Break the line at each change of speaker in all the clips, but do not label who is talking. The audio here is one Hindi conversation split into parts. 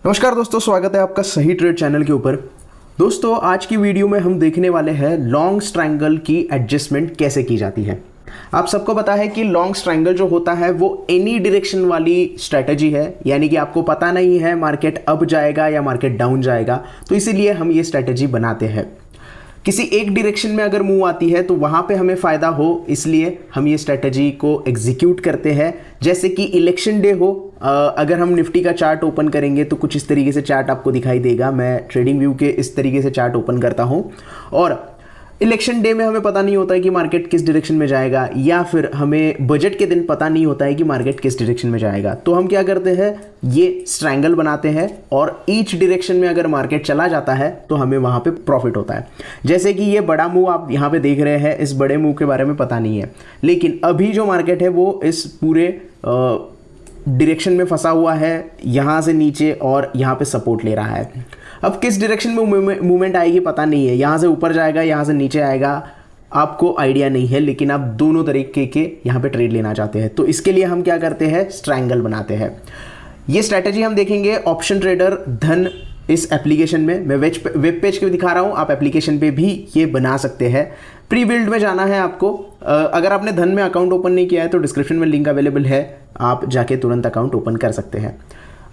नमस्कार दोस्तों, स्वागत है आपका सही ट्रेड चैनल के ऊपर। दोस्तों, आज की वीडियो में हम देखने वाले हैं लॉन्ग स्ट्रैंगल की एडजस्टमेंट कैसे की जाती है। आप सबको पता है कि लॉन्ग स्ट्रैंगल जो होता है वो एनी डायरेक्शन वाली स्ट्रैटेजी है, यानी कि आपको पता नहीं है मार्केट अप जाएगा या मार्केट डाउन जाएगा, तो इसीलिए हम ये स्ट्रैटेजी बनाते हैं। किसी एक डायरेक्शन में अगर मूव आती है तो वहाँ पे हमें फ़ायदा हो, इसलिए हम ये स्ट्रैटेजी को एग्जीक्यूट करते हैं। जैसे कि इलेक्शन डे हो, अगर हम निफ्टी का चार्ट ओपन करेंगे तो कुछ इस तरीके से चार्ट आपको दिखाई देगा। मैं ट्रेडिंग व्यू के इस तरीके से चार्ट ओपन करता हूँ और इलेक्शन डे में हमें पता नहीं होता है कि मार्केट किस डायरेक्शन में जाएगा, या फिर हमें बजट के दिन पता नहीं होता है कि मार्केट किस डायरेक्शन में जाएगा। तो हम क्या करते हैं, ये स्ट्रैंगल बनाते हैं और ईच डायरेक्शन में अगर मार्केट चला जाता है तो हमें वहाँ पे प्रॉफिट होता है। जैसे कि ये बड़ा मूव आप यहाँ पे देख रहे हैं, इस बड़े मूव के बारे में पता नहीं है, लेकिन अभी जो मार्केट है वो इस पूरे डायरेक्शन में फंसा हुआ है, यहाँ से नीचे और यहाँ पे सपोर्ट ले रहा है। अब किस डायरेक्शन में मूवमेंट आएगी पता नहीं है, यहाँ से ऊपर जाएगा, यहाँ से नीचे आएगा, आपको आइडिया नहीं है, लेकिन आप दोनों तरीके के यहाँ पे ट्रेड लेना चाहते हैं। तो इसके लिए हम क्या करते हैं, स्ट्रैंगल बनाते हैं। ये स्ट्रैटेजी हम देखेंगे ऑप्शन ट्रेडर धन इस एप्लीकेशन में। मैं वेब पेज पे दिखा रहा हूँ, आप एप्लीकेशन पे भी ये बना सकते हैं। प्री बिल्ड में जाना है आपको। अगर आपने धन में अकाउंट ओपन नहीं किया है तो डिस्क्रिप्शन में लिंक अवेलेबल है, आप जाके तुरंत अकाउंट ओपन कर सकते हैं।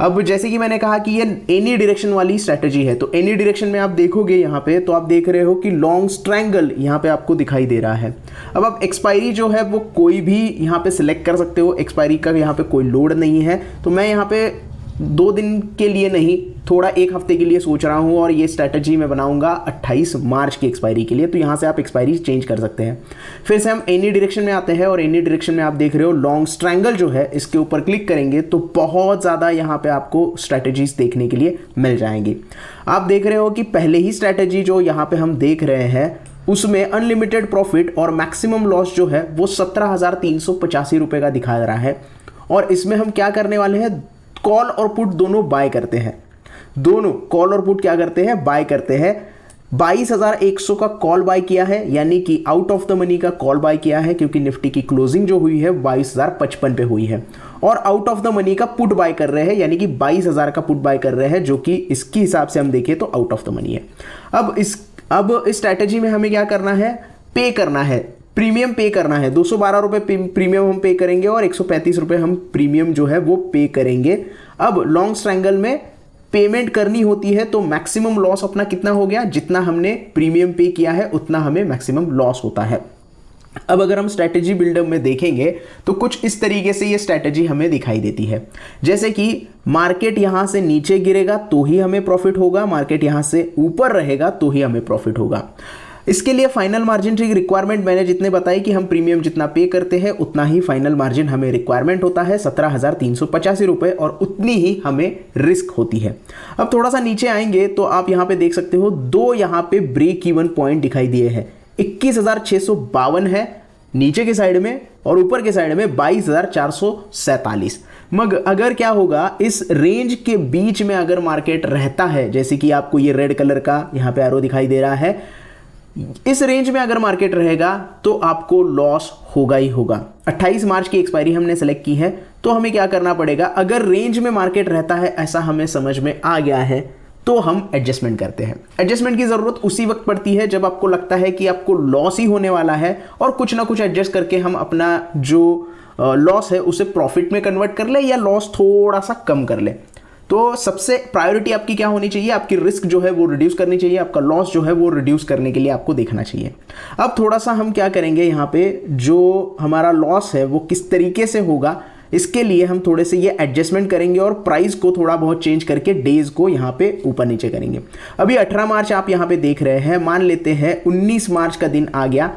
अब जैसे कि मैंने कहा कि ये एनी डायरेक्शन वाली स्ट्रैटेजी है, तो एनी डायरेक्शन में आप देखोगे यहाँ पे, तो आप देख रहे हो कि लॉन्ग स्ट्रैंगल यहाँ पे आपको दिखाई दे रहा है। अब आप एक्सपायरी जो है वो कोई भी यहाँ पे सिलेक्ट कर सकते हो, एक्सपायरी का यहाँ पे कोई लोड नहीं है। तो मैं यहाँ पे 2 दिन के लिए नहीं, थोड़ा 1 हफ्ते के लिए सोच रहा हूँ और ये स्ट्रैटेजी मैं बनाऊंगा 28 मार्च की एक्सपायरी के लिए। तो यहाँ से आप एक्सपायरी चेंज कर सकते हैं। फिर से हम एनी डायरेक्शन में आते हैं और एनी डायरेक्शन में आप देख रहे हो लॉन्ग स्ट्रैंगल जो है, इसके ऊपर क्लिक करेंगे तो बहुत ज़्यादा यहाँ पे आपको स्ट्रैटेजीज देखने के लिए मिल जाएंगी। आप देख रहे हो कि पहले ही स्ट्रैटेजी जो यहाँ पे हम देख रहे हैं उसमें अनलिमिटेड प्रॉफिट और मैक्सिमम लॉस जो है वो 17,385 रुपये का दिखा रहा है। और इसमें हम क्या करने वाले हैं, कॉल और पुट दोनों बाय करते हैं। दोनों कॉल और पुट क्या करते हैं, बाय करते हैं। 22,100 का कॉल बाय किया है, यानी कि आउट ऑफ द मनी का कॉल बाय किया है, क्योंकि निफ्टी की क्लोजिंग जो हुई है 22,055 पे हुई है। और आउट ऑफ द मनी का पुट बाय कर रहे हैं, यानी कि 22,000 का पुट बाय कर रहे हैं, जो कि इसके हिसाब से हम देखें तो आउट ऑफ द मनी है। अब इस स्ट्रैटेजी में हमें क्या करना है, पे करना है, प्रीमियम पे करना है। 212 रुपये प्रीमियम हम पे करेंगे और 135 रुपये हम प्रीमियम जो है वो पे करेंगे। अब लॉन्ग स्ट्रैंगल में पेमेंट करनी होती है तो मैक्सिमम लॉस अपना कितना हो गया, जितना हमने प्रीमियम पे किया है उतना हमें मैक्सिमम लॉस होता है। अब अगर हम स्ट्रैटेजी बिल्डअप में देखेंगे तो कुछ इस तरीके से ये स्ट्रैटेजी हमें दिखाई देती है। जैसे कि मार्केट यहां से नीचे गिरेगा तो ही हमें प्रॉफिट होगा, मार्केट यहां से ऊपर रहेगा तो ही हमें प्रॉफिट होगा। इसके लिए फाइनल मार्जिन की रिक्वायरमेंट मैंने जितने बताई कि हम प्रीमियम जितना पे करते हैं उतना ही फाइनल मार्जिन हमें रिक्वायरमेंट होता है, 17,385 रुपये, और उतनी ही हमें रिस्क होती है। अब थोड़ा सा नीचे आएंगे तो आप यहाँ पे देख सकते हो, 2 यहाँ पे ब्रेक इवन पॉइंट दिखाई दिए हैं। 21,652 है नीचे के साइड में और ऊपर के साइड में 22,447। मगर अगर क्या होगा, इस रेंज के बीच में अगर मार्केट रहता है, जैसे कि आपको ये रेड कलर का यहाँ पे एरो दिखाई दे रहा है, इस रेंज में अगर मार्केट रहेगा तो आपको लॉस होगा ही होगा। 28 मार्च की एक्सपायरी हमने सेलेक्ट की है, तो हमें क्या करना पड़ेगा, अगर रेंज में मार्केट रहता है ऐसा हमें समझ में आ गया है तो हम एडजस्टमेंट करते हैं। एडजस्टमेंट की ज़रूरत उसी वक्त पड़ती है जब आपको लगता है कि आपको लॉस ही होने वाला है, और कुछ ना कुछ एडजस्ट करके हम अपना जो लॉस है उसे प्रॉफिट में कन्वर्ट कर ले या लॉस थोड़ा सा कम कर ले। तो सबसे प्रायोरिटी आपकी क्या होनी चाहिए, आपकी रिस्क जो है वो रिड्यूस करनी चाहिए, आपका लॉस जो है वो रिड्यूस करने के लिए आपको देखना चाहिए। अब थोड़ा सा हम क्या करेंगे, यहाँ पे जो हमारा लॉस है वो किस तरीके से होगा, इसके लिए हम थोड़े से ये एडजस्टमेंट करेंगे और प्राइस को थोड़ा बहुत चेंज करके डेज को यहाँ पे ऊपर नीचे करेंगे। अभी 18 मार्च आप यहाँ पे देख रहे हैं, मान लेते हैं 19 मार्च का दिन आ गया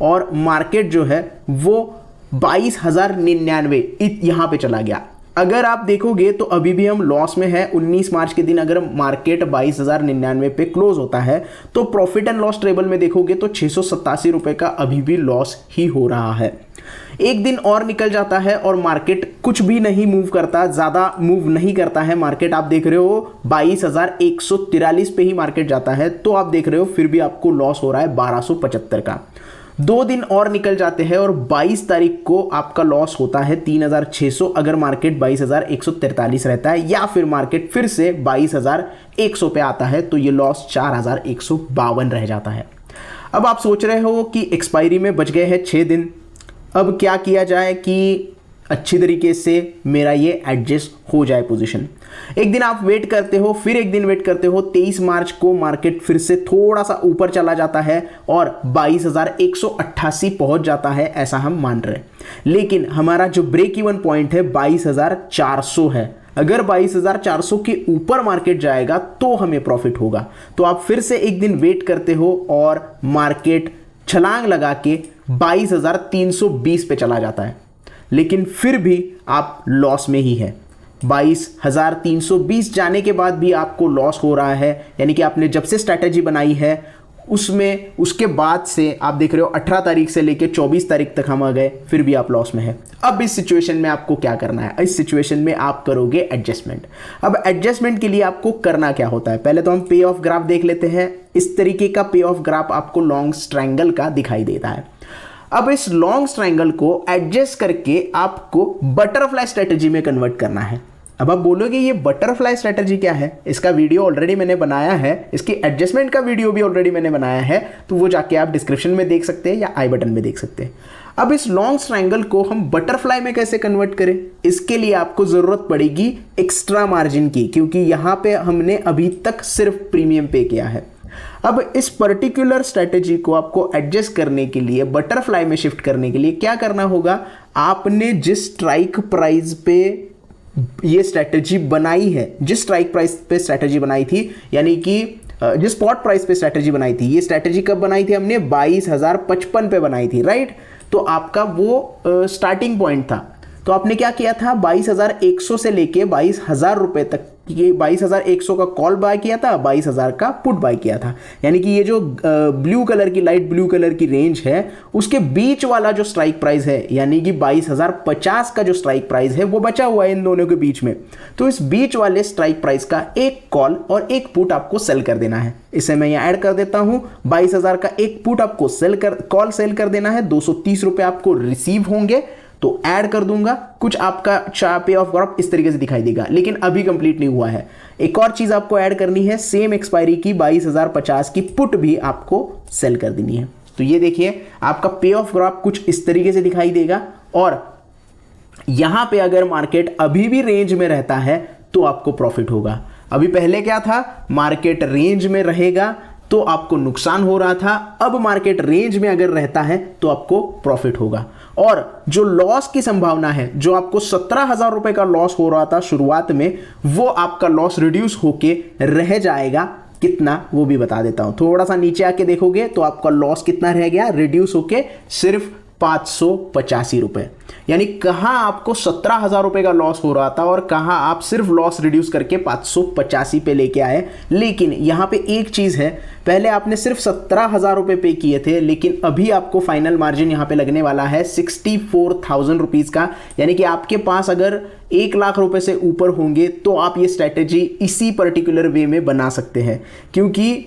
और मार्केट जो है वो 22,099 यहाँ पे चला गया। अगर आप देखोगे तो अभी भी हम लॉस में है। 19 मार्च के दिन अगर मार्केट 22,099 पे क्लोज होता है तो प्रॉफिट एंड लॉस टेबल में देखोगे तो 687 रुपये का अभी भी लॉस ही हो रहा है। एक दिन और निकल जाता है और मार्केट कुछ भी नहीं मूव करता, ज़्यादा मूव नहीं करता है मार्केट। आप देख रहे हो 22,143 पे ही मार्केट जाता है, तो आप देख रहे हो फिर भी आपको लॉस हो रहा है 1275 का। 2 दिन और निकल जाते हैं और 22 तारीख को आपका लॉस होता है 3600 अगर मार्केट 22,143 रहता है, या फिर मार्केट फिर से 22,100 पे आता है तो ये लॉस 4,152 रह जाता है। अब आप सोच रहे हो कि एक्सपायरी में बच गए हैं 6 दिन, अब क्या किया जाए कि अच्छी तरीके से मेरा ये एडजस्ट हो जाए पोजीशन। एक दिन आप वेट करते हो, फिर एक दिन वेट करते हो, 23 मार्च को मार्केट फिर से थोड़ा सा ऊपर चला जाता है और 22,188 पहुंच जाता है, ऐसा हम मान रहे हैं। लेकिन हमारा जो ब्रेक इवन पॉइंट है 22,400 है। अगर 22,400 के ऊपर मार्केट जाएगा तो हमें प्रॉफिट होगा। तो आप फिर से एक दिन वेट करते हो और मार्केट छलांग लगा के 22,320 पे चला जाता है, लेकिन फिर भी आप लॉस में ही है। 22,320 जाने के बाद भी आपको लॉस हो रहा है, यानी कि आपने जब से स्ट्रैटेजी बनाई है उसमें उसके बाद से आप देख रहे हो 18 तारीख से लेके 24 तारीख तक हम आ गए, फिर भी आप लॉस में है। अब इस सिचुएशन में आपको क्या करना है? इस सिचुएशन में आप करोगे एडजस्टमेंट। अब एडजस्टमेंट के लिए आपको करना क्या होता है? पहले तो हम पे ऑफ ग्राफ देख लेते हैं। इस तरीके का पे ऑफ ग्राफ आपको लॉन्ग ट्रायंगल का दिखाई देता है। अब इस लॉन्ग ट्रायंगल को एडजस्ट करके आपको बटरफ्लाई स्ट्रेटजी में कन्वर्ट करना है। अब आप बोलोगे ये बटरफ्लाई स्ट्रेटजी क्या है? इसका वीडियो ऑलरेडी मैंने बनाया है, इसकी एडजस्टमेंट का वीडियो भी ऑलरेडी मैंने बनाया है, तो वो जाके आप डिस्क्रिप्शन में देख सकते हैं या आई बटन में देख सकते हैं। अब इस लॉन्ग ट्रायंगल को हम बटरफ्लाई में कैसे कन्वर्ट करें? इसके लिए आपको जरूरत पड़ेगी एक्स्ट्रा मार्जिन की, क्योंकि यहां पे हमने अभी तक सिर्फ प्रीमियम पे किया है। अब इस पर्टिकुलर स्ट्रेटजी को आपको एडजस्ट करने के लिए, बटरफ्लाई में शिफ्ट करने के लिए क्या करना होगा? आपने जिस स्ट्राइक प्राइस पे ये स्ट्रेटजी बनाई है, जिस स्ट्राइक प्राइस पे स्ट्रेटजी बनाई थी, यानी कि जिस स्पॉट प्राइस पे स्ट्रेटजी बनाई थी, ये स्ट्रेटजी कब बनाई थी? हमने 22,055 पे बनाई थी, राइट? तो आपका वो स्टार्टिंग पॉइंट था। तो आपने क्या किया था? 22,100 से लेके 22,000 रुपए तक, ये 22,100 का कॉल बाय किया था, 22,000 का पुट बाय किया था। यानी कि ये जो ब्लू कलर की, लाइट ब्लू कलर की रेंज है, उसके बीच वाला जो स्ट्राइक प्राइस है, यानी कि 22,050 का जो स्ट्राइक प्राइस है, वो बचा हुआ है इन दोनों के बीच में। तो इस बीच वाले स्ट्राइक प्राइस का एक कॉल और एक पुट आपको सेल कर देना है। इसे मैं यहाँ ऐड कर देता हूँ। 22,000 का एक पुट आपको कॉल सेल कर देना है, 230 रुपए आपको रिसीव होंगे, तो ऐड कर दूंगा। कुछ आपका पे ऑफ ग्राफ इस तरीके से दिखाई देगा, लेकिन अभी कंप्लीट नहीं हुआ है। एक और चीज आपको ऐड करनी है, सेम एक्सपायरी की 22,050 की पुट भी आपको सेल कर देनी है। तो ये देखिए आपका पे ऑफ ग्राफ कुछ इस तरीके से दिखाई देगा। और यहां पे अगर मार्केट अभी भी रेंज में रहता है तो आपको प्रॉफिट होगा। अभी पहले क्या था? मार्केट रेंज में रहेगा तो आपको नुकसान हो रहा था। अब मार्केट रेंज में अगर रहता है तो आपको प्रॉफिट होगा। और जो लॉस की संभावना है, जो आपको 17,000 रुपए का लॉस हो रहा था शुरुआत में, वो आपका लॉस रिड्यूस होके रह जाएगा। कितना वो भी बता देता हूं। थोड़ा सा नीचे आके देखोगे तो आपका लॉस कितना रह गया? रिड्यूस होके सिर्फ 585 रुपए। यानी कहां आपको 17,000 रुपए का लॉस हो रहा था और कहां आप सिर्फ लॉस रिड्यूस करके 585 पे लेके आए। लेकिन यहां पे एक चीज है, पहले आपने सिर्फ 17,000 रुपए पे किए थे, लेकिन अभी आपको फाइनल मार्जिन यहां पे लगने वाला है 64,000 रुपीज का। यानी कि आपके पास अगर 1 लाख रुपए से ऊपर होंगे तो आप ये स्ट्रेटेजी इसी पर्टिकुलर वे में बना सकते हैं, क्योंकि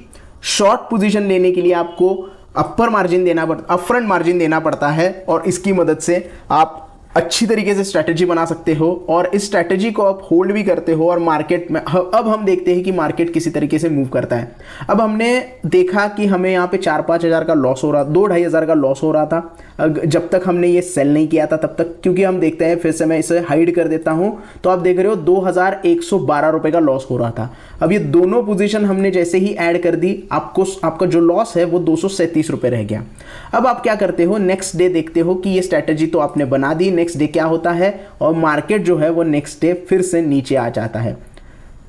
शॉर्ट पोजीशन लेने के लिए आपको अपर मार्जिन देना पड़ता, अपफ्रंट मार्जिन देना पड़ता है, और इसकी मदद से आप अच्छी तरीके से स्ट्रैटेजी बना सकते हो और इस स्ट्रैटेजी को आप होल्ड भी करते हो। और मार्केट में अब हम देखते हैं कि मार्केट किसी तरीके से मूव करता है। अब हमने देखा कि हमें यहाँ पे 4-5 हज़ार का लॉस हो रहा, 2-2.5 हज़ार का लॉस हो रहा था जब तक हमने ये सेल नहीं किया था तब तक। क्योंकि हम देखते हैं, फिर से मैं इसे हाइड कर देता हूं, तो आप देख रहे हो 2,112 रुपए का लॉस हो रहा था। अब ये दोनों पोजीशन हमने जैसे ही ऐड कर दी, आपका जो लॉस है वो 237 रुपए रह गया। अब आप क्या करते हो? नेक्स्ट डे देखते हो कि ये स्ट्रैटेजी तो आपने बना दी, नेक्स्ट डे क्या होता है, और मार्केट जो है वो नेक्स्ट डे फिर से नीचे आ जाता है।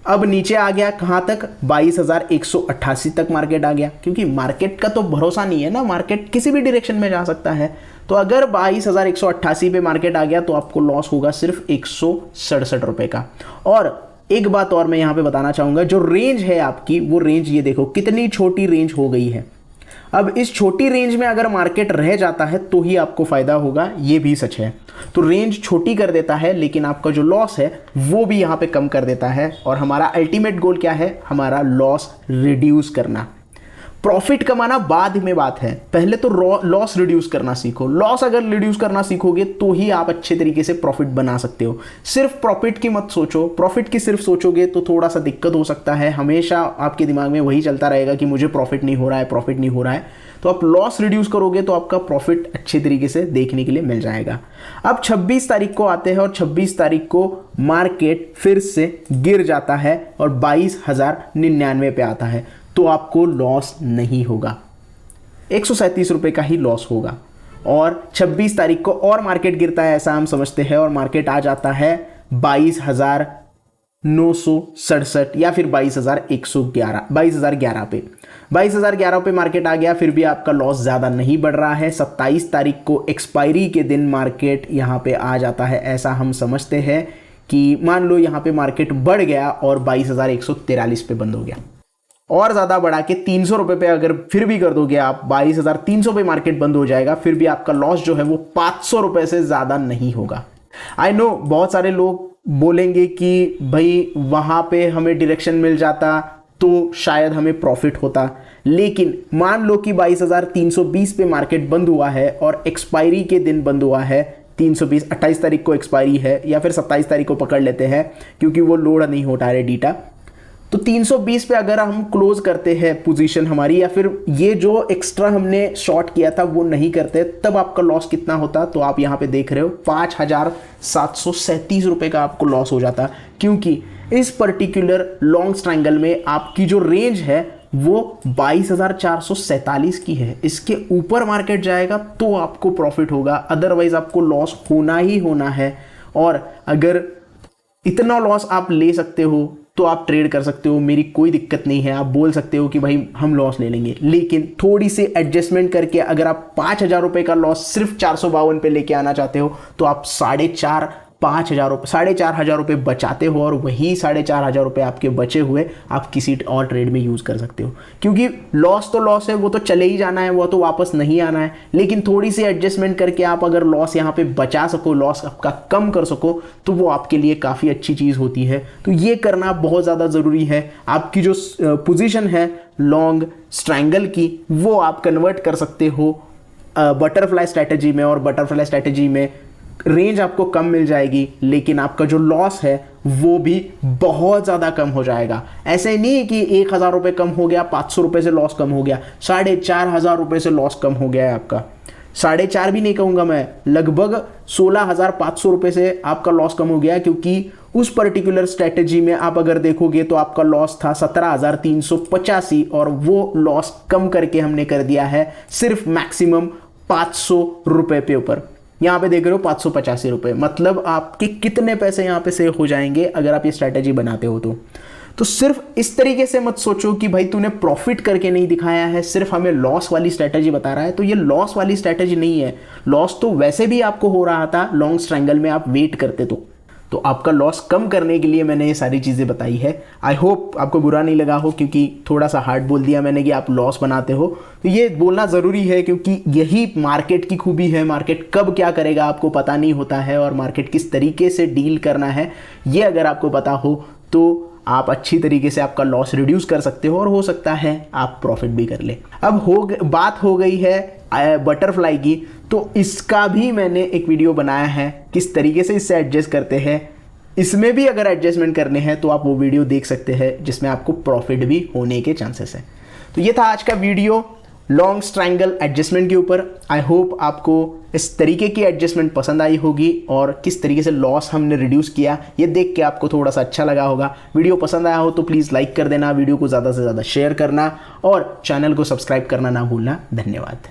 अब नीचे आ गया कहां तक? 22,188 तक मार्केट आ गया, क्योंकि मार्केट का तो भरोसा नहीं है ना, मार्केट किसी भी डायरेक्शन में जा सकता है। तो अगर 22,188 पे मार्केट आ गया तो आपको लॉस होगा सिर्फ 167 रुपए का। और एक बात और मैं यहां पे बताना चाहूंगा, जो रेंज है आपकी, वो रेंज ये देखो कितनी छोटी रेंज हो गई है। अब इस छोटी रेंज में अगर मार्केट रह जाता है तो ही आपको फायदा होगा, ये भी सच है। तो रेंज छोटी कर देता है, लेकिन आपका जो लॉस है वो भी यहाँ पे कम कर देता है। और हमारा अल्टीमेट गोल क्या है? हमारा लॉस रिड्यूस करना। प्रॉफिट कमाना बाद में बात है, पहले तो लॉस रिड्यूस करना सीखो। लॉस अगर रिड्यूस करना सीखोगे तो ही आप अच्छे तरीके से प्रॉफिट बना सकते हो। सिर्फ प्रॉफिट की मत सोचो, प्रॉफिट की सिर्फ सोचोगे तो थोड़ा सा दिक्कत हो सकता है। हमेशा आपके दिमाग में वही चलता रहेगा कि मुझे प्रॉफिट नहीं हो रहा है, प्रॉफिट नहीं हो रहा है। तो आप लॉस रिड्यूस करोगे तो आपका प्रॉफिट अच्छे तरीके से देखने के लिए मिल जाएगा। अब 26 तारीख को आते हैं और 26 तारीख को मार्केट फिर से गिर जाता है और 22,099 पे आता है, तो आपको लॉस नहीं होगा, 137 रुपये का ही लॉस होगा। और 26 तारीख को और मार्केट गिरता है ऐसा हम समझते हैं और मार्केट आ जाता है 22,967 या फिर 22,111 22,011 पे 22,011 पे मार्केट आ गया, फिर भी आपका लॉस ज़्यादा नहीं बढ़ रहा है। 27 तारीख को एक्सपायरी के दिन मार्केट यहाँ पे आ जाता है, ऐसा हम समझते हैं कि मान लो यहाँ पे मार्केट बढ़ गया और 22,143 पे बंद हो गया, और ज़्यादा बढ़ा के 300 रुपये पे अगर फिर भी कर दोगे आप, 22,300 पे मार्केट बंद हो जाएगा, फिर भी आपका लॉस जो है वो 500 रुपये से ज़्यादा नहीं होगा। आई नो बहुत सारे लोग बोलेंगे कि भाई वहाँ पे हमें डायरेक्शन मिल जाता तो शायद हमें प्रॉफिट होता, लेकिन मान लो कि 22,320 पे मार्केट बंद हुआ है और एक्सपायरी के दिन बंद हुआ है 320, 28 तारीख को एक्सपायरी है या फिर 27 तारीख को पकड़ लेते हैं क्योंकि वो लोड नहीं होता है डेटा। तो 320 पे अगर हम क्लोज करते हैं पोजीशन हमारी, या फिर ये जो एक्स्ट्रा हमने शॉर्ट किया था वो नहीं करते, तब आपका लॉस कितना होता, तो आप यहाँ पे देख रहे हो 5,737 रुपये का आपको लॉस हो जाता, क्योंकि इस पर्टिकुलर लॉन्ग ट्रायंगल में आपकी जो रेंज है वो 22,447 की है। इसके ऊपर मार्केट जाएगा तो आपको प्रॉफिट होगा, अदरवाइज आपको लॉस होना ही होना है। और अगर इतना लॉस आप ले सकते हो तो आप ट्रेड कर सकते हो, मेरी कोई दिक्कत नहीं है। आप बोल सकते हो कि भाई हम लॉस ले लेंगे, लेकिन थोड़ी सी एडजस्टमेंट करके अगर आप 5,000 रुपये का लॉस सिर्फ 452 पे लेके आना चाहते हो तो आप 4,500 रुपये बचाते हो, और वही 4,500 रुपये आपके बचे हुए आप किसी और ट्रेड में यूज़ कर सकते हो। क्योंकि लॉस तो लॉस है, वो तो चले ही जाना है, वो तो वापस नहीं आना है। लेकिन थोड़ी सी एडजस्टमेंट करके आप अगर लॉस यहाँ पे बचा सको, लॉस आपका कम कर सको, तो वो आपके लिए काफ़ी अच्छी चीज़ होती है। तो ये करना बहुत ज़्यादा ज़रूरी है। आपकी जो पोजीशन है लॉन्ग ट्रायंगल की, वो आप कन्वर्ट कर सकते हो बटरफ्लाई स्ट्रैटेजी में, और बटरफ्लाई स्ट्रैटेजी में रेंज आपको कम मिल जाएगी, लेकिन आपका जो लॉस है वो भी बहुत ज़्यादा कम हो जाएगा। ऐसे नहीं कि 1,000 रुपये कम हो गया, 500 रुपये से लॉस कम हो गया, 4,500 रुपये से लॉस कम हो गया है आपका। 4,500 भी नहीं कहूँगा मैं, लगभग 16,500 रुपये से आपका लॉस कम हो गया, क्योंकि उस पर्टिकुलर स्ट्रैटेजी में आप अगर देखोगे तो आपका लॉस था 17,385, और वो लॉस कम करके हमने कर दिया है सिर्फ मैक्सिमम 500 रुपये पे ऊपर। यहाँ पे देख रहे हो 585 रुपये, मतलब आपके कितने पैसे यहाँ पे सेव हो जाएंगे अगर आप ये स्ट्रैटेजी बनाते हो तो सिर्फ इस तरीके से मत सोचो कि भाई तूने प्रॉफिट करके नहीं दिखाया है, सिर्फ हमें लॉस वाली स्ट्रैटेजी बता रहा है। तो ये लॉस वाली स्ट्रैटेजी नहीं है। लॉस तो वैसे भी आपको हो रहा था लॉन्ग ट्रायंगल में, आप वेट करते तो आपका लॉस कम करने के लिए मैंने ये सारी चीज़ें बताई है। आई होप आपको बुरा नहीं लगा हो, क्योंकि थोड़ा सा हार्ड बोल दिया मैंने कि आप लॉस बनाते हो। तो ये बोलना ज़रूरी है, क्योंकि यही मार्केट की खूबी है। मार्केट कब क्या करेगा आपको पता नहीं होता है, और मार्केट किस तरीके से डील करना है ये अगर आपको पता हो तो आप अच्छी तरीके से आपका लॉस रिड्यूस कर सकते हो, और हो सकता है आप प्रॉफिट भी कर ले। अब बात हो गई है बटरफ्लाई की, तो इसका भी मैंने एक वीडियो बनाया है किस तरीके से इससे एडजस्ट करते हैं। इसमें भी अगर एडजस्टमेंट करने हैं तो आप वो वीडियो देख सकते हैं, जिसमें आपको प्रॉफिट भी होने के चांसेस हैं। तो ये था आज का वीडियो लॉन्ग ट्रायंगल एडजस्टमेंट के ऊपर। आई होप आपको इस तरीके की एडजस्टमेंट पसंद आई होगी, और किस तरीके से लॉस हमने रिड्यूस किया ये देख के आपको थोड़ा सा अच्छा लगा होगा। वीडियो पसंद आया हो तो प्लीज़ लाइक कर देना, वीडियो को ज़्यादा से ज़्यादा शेयर करना, और चैनल को सब्सक्राइब करना ना भूलना। धन्यवाद।